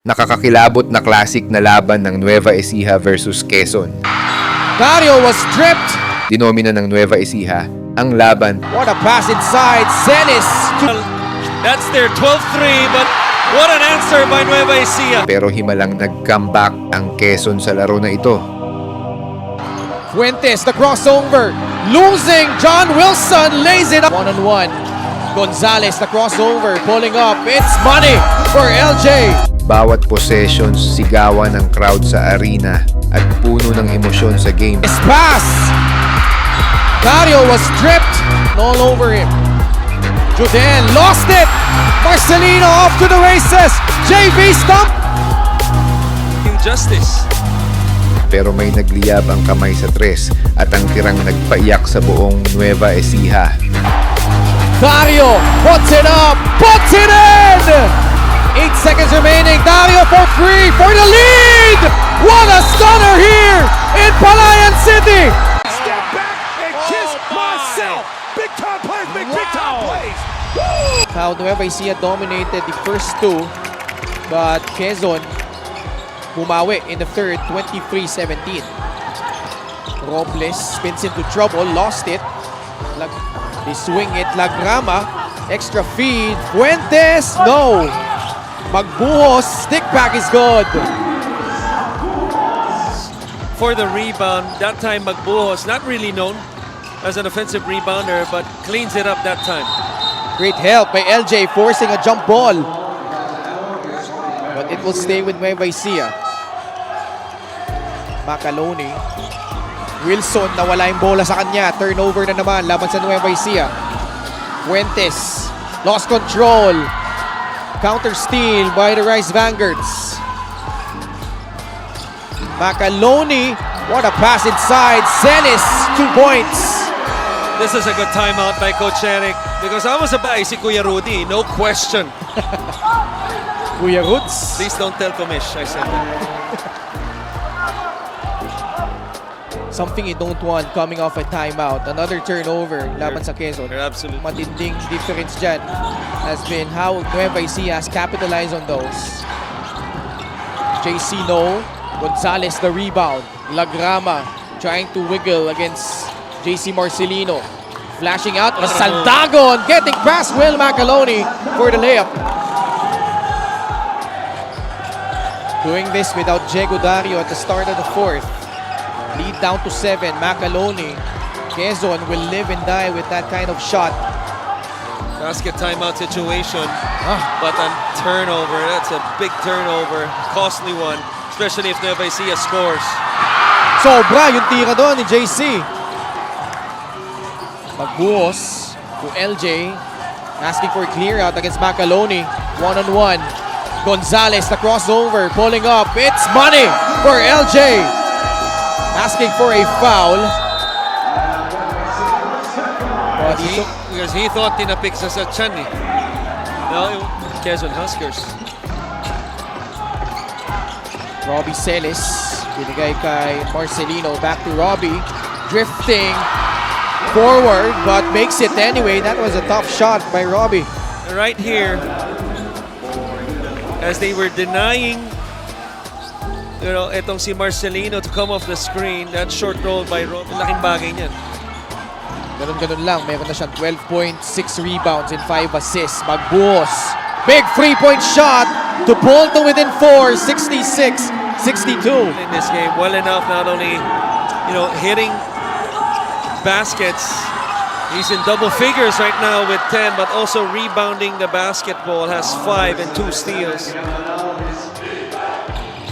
Nakakakilabot na classic na laban ng Nueva Ecija versus Quezon. Dario was stripped. Dinomina ng Nueva Ecija ang laban. What a pass inside. Celis. That's their 12th three, but what an answer by Nueva Ecija. Pero himalang nag-comeback ang Quezon sa laro na ito. Fuentes, the crossover. Losing. John Wilson lays it up. One-on-one. Gonzalez, the crossover. Pulling up. It's money for LJ. Bawat possessions sigawan ng crowd sa arena at puno ng emosyon sa game. His pass. Dario was stripped. All over him. Juden lost it. Marcelino off to the races. JV stump. Injustice. Pero may nagliyab ang kamay sa tres at ang tirang nagpaiyak sa buong Nueva Ecija. Dario puts it up. Puts it in. 8 seconds remaining. Dario for 3 for the lead. What a stunner here in Palayan City. Step back and kiss myself. Big time plays, big time plays. How Nueva Ecija dominated the first two, but Quezon bumawi in the third, 23-17. Robles spins into trouble, lost it. They swing it, Lagrama, extra feed, Fuentes, no. Magbuhos, stick back is good. For the rebound, that time Magbuhos, not really known as an offensive rebounder, but cleans it up that time. Great help by LJ, forcing a jump ball. But it will stay with Nueva Ecija. Macaloni. Wilson, nawala yung bola sa kanya. Turnover na naman laban sa Nueva Ecija. Fuentes, lost control. Counter steal by the Rice Vanguards. Macaloni, what a pass inside. Celis, 2 points. This is a good timeout by Coach Eric because I was about si Kuya Rudy, no question. Kuya Roots. Please don't tell Komish I said that. Something you don't want coming off a timeout. Another turnover laban sa Quezon. You're absolutely Matinding difference dyan has been how Nueva Ecija has capitalized on those. JC no. Gonzalez the rebound. Lagrama trying to wiggle against JC Marcelino. Flashing out. Saldagon getting past Will Macaloni for the layup. Doing this without Diego Dario at the start of the fourth. Lead down to 7. Macaloni. Quezon will live and die with that kind of shot. basket timeout situation, but a turnover. That's a big turnover, costly one, especially if Nueva Ecija scores. Sobra yung tira doon ni JC. Magbuhos to LJ. Asking for a clear out against Macaloni. One-on-one. Gonzalez, the crossover, pulling up. It's money for LJ. Asking for a foul. But Because he thought tinapik sa Chan eh. No, Quezon Huskers. Robbie Celis, binigay kay Marcelino. Back to Robbie. Drifting forward, but makes it anyway. That was a tough shot by Robbie. Right here, as they were denying, etong si Marcelino to come off the screen, that short roll by Robbie, laking bagay niyan. Ganun-ganun lang, meron na siyang 12.6 rebounds and 5 assists. Magbuhos. Big 3-point shot to pull to within 4, 66-62. In this game, well enough, not only hitting baskets, he's in double figures right now with 10, but also rebounding the basketball, has 5 and 2 steals.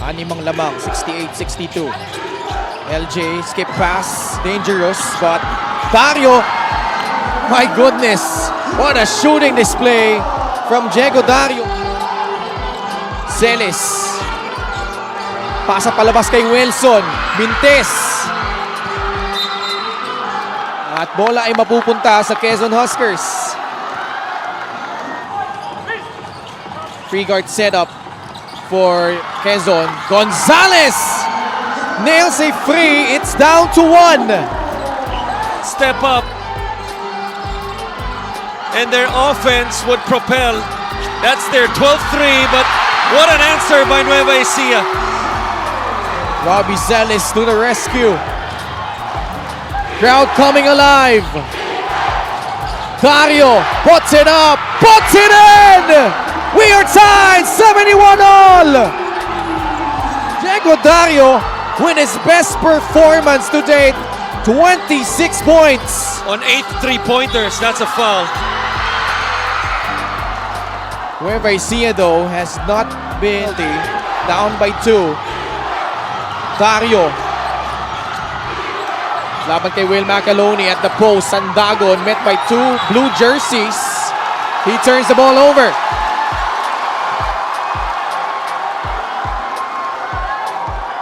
Animang lamang, 68-62. LJ, skip pass, dangerous, but Dario, my goodness, what a shooting display from Diego Dario. Celis, pasa palabas kay Wilson, Mintes. At bola ay mapupunta sa Quezon Huskers. Free guard setup for Quezon. Gonzalez nails a free. It's down to 1. Step up, and their offense would propel. That's their 12th three, but What an answer by Nueva Ecija. Robbie Celis to the rescue. Crowd coming alive. Dario puts it up, puts it in! We are tied, 71 all! Diego Dario with his best performance to date, 26 points. On 8 3-pointers, that's a foul. Nueva Ecija though has not been down by 2. Dario. Laban kay Will Macaloni at the post. Sandagon met by 2 blue jerseys. He turns the ball over.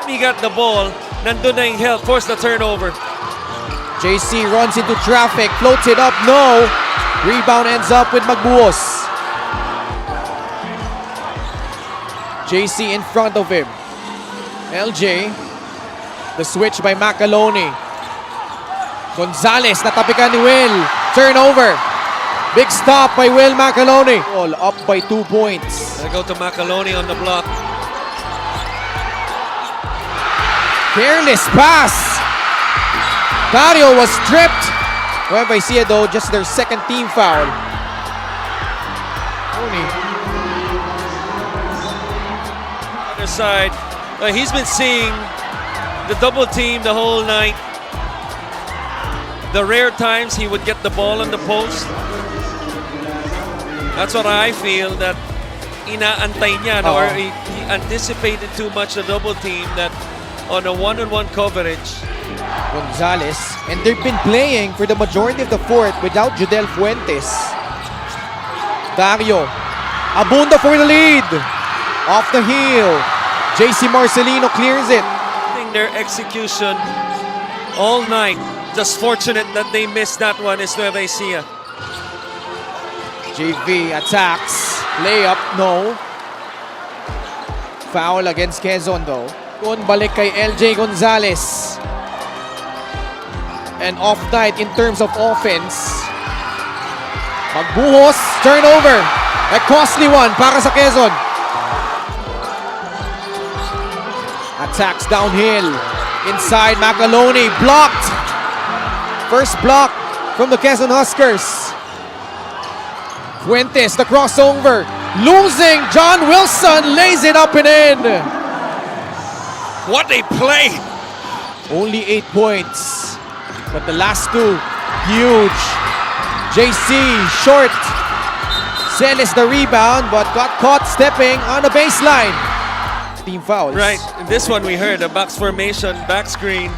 He got the ball. Nandun na yung help. Force the turnover. JC runs into traffic. Floats it up. No. Rebound ends up with Magbuos. JC in front of him. LJ. The switch by Macaloni. Gonzalez, natapikan ni Will. Turnover. Big stop by Will Macaloni. All up by 2 points. They go to Macaloni on the block. Careless pass. Dario was stripped. Nueva Ecija though, just their second team foul. Other side. He's been seeing the double team the whole night. The rare times he would get the ball on the post. That's what I feel, that inaantay niya, no? Or he anticipated too much the double team, that on a one-on-one coverage. Gonzalez, and they've been playing for the majority of the fourth without Judel Fuentes. Dario, Abunda for the lead. Off the heel. JC Marcelino clears it. Their execution all night. Just fortunate that they missed that one is Nueva Ecija. JV attacks. Layup, no. Foul against Quezon though. Doon balik kay LJ Gonzalez. An off night in terms of offense. Magbuhos, turnover. A costly one para sa Quezon. Attacks downhill. Inside Macaloni, blocked. First block from the Quezon Huskers. Fuentes, the crossover. Losing, John Wilson lays it up and in. What a play! Only 8 points. But the last 2, huge. JC, short. Celis the rebound, but got caught stepping on the baseline. Team fouls. Right, in this one we heard a box formation, back screen.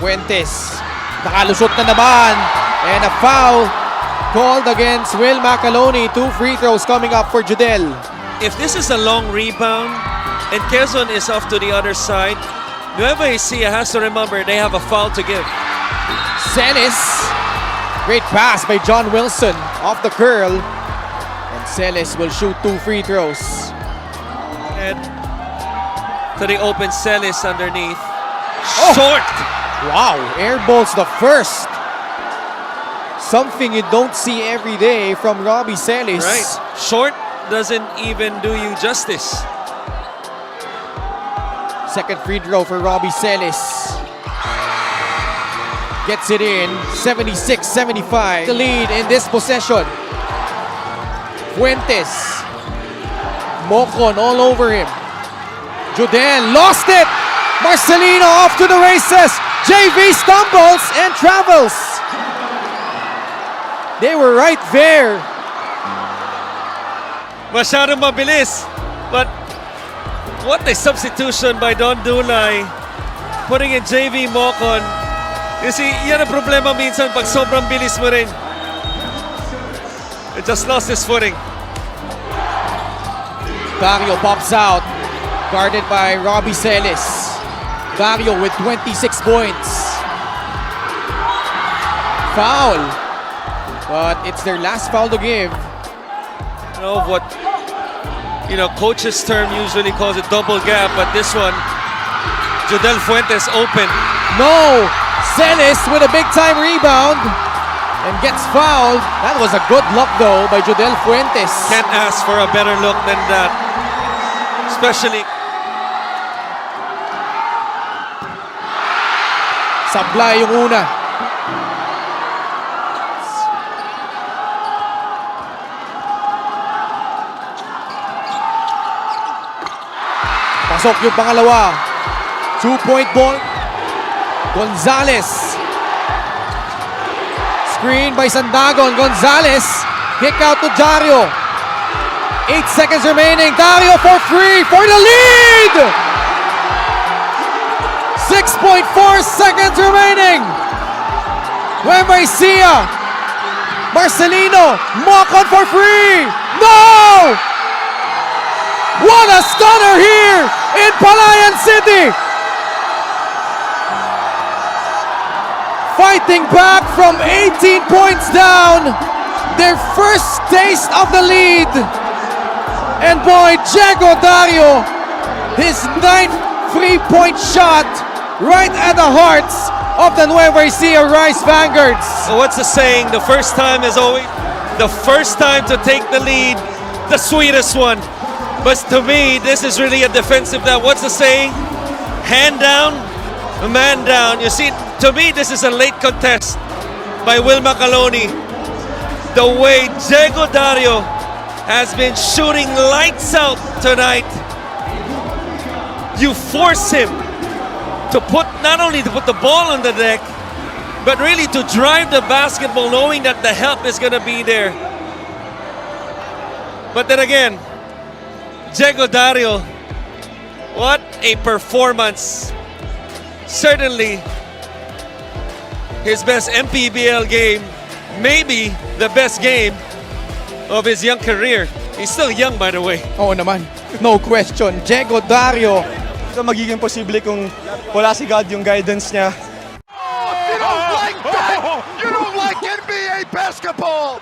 Fuentes, nakalusot na naman. And a foul called against Will Macaloni. 2 free throws coming up for Judel. If this is a long rebound and Quezon is off to the other side, Nueva Ecija has to remember they have a foul to give. Celis, great pass by John Wilson off the curl. And Celis will shoot 2 free throws. And to the open Celis underneath. Oh! Short! Wow, air balls the first. Something you don't see every day from Robbie Celis. Right. Short doesn't even do you justice. Second free throw for Robbie Celis. Gets it in, 76-75. The lead in this possession. Fuentes. Mocon all over him. Judel lost it. Marcelino off to the races. JV stumbles and travels. They were right there. Masyadong mabilis. But what a substitution by Don Dulay. Putting in JV Mocon. Kasi yan ang problema minsan pag sobrang bilis mo rin. It just lost his footing. Dario pops out. Guarded by Robbie Celis. Dario with 26 points. Foul. But it's their last foul to give. You know what, coach's term usually calls it double gap, but this one, Judel Fuentes open. No! Celis with a big-time rebound and gets fouled. That was a good look though by Judel Fuentes. Can't ask for a better look than that. especially Sablay yung una. Pasok yung pangalawa. 2-point ball. Gonzalez. Screen by Sandagon. Gonzalez. Kick out to Dario. 8 seconds remaining. Dario for free for the lead! 6.4 seconds remaining. Nueva Ecija. Marcelino. Mock on for free. No! What a stunner here in Palayan City. Fighting back from 18 points down. Their first taste of the lead. And boy, Diego Dario, his 9th three-point shot right at the hearts of the Nueva Ecija Rice Vanguards. So what's the saying? The first time is always the first time to take the lead, the sweetest one. But to me, this is really a defensive down. What's the saying? Hand down, man down. You see, to me, this is a late contest by Wilma Caloni. The way Diego Dario has been shooting lights out tonight, you force him to put, not only to put the ball on the deck, but really to drive the basketball knowing that the help is going to be there. But then again, Diego Dario, what a performance. Certainly his best MPBL game, maybe the best game of his young career. He's still young, by the way. Oo naman, no question. Diego Dario. Ito magiging posible kung wala si God yung guidance niya. You don't like that? You don't like NBA basketball?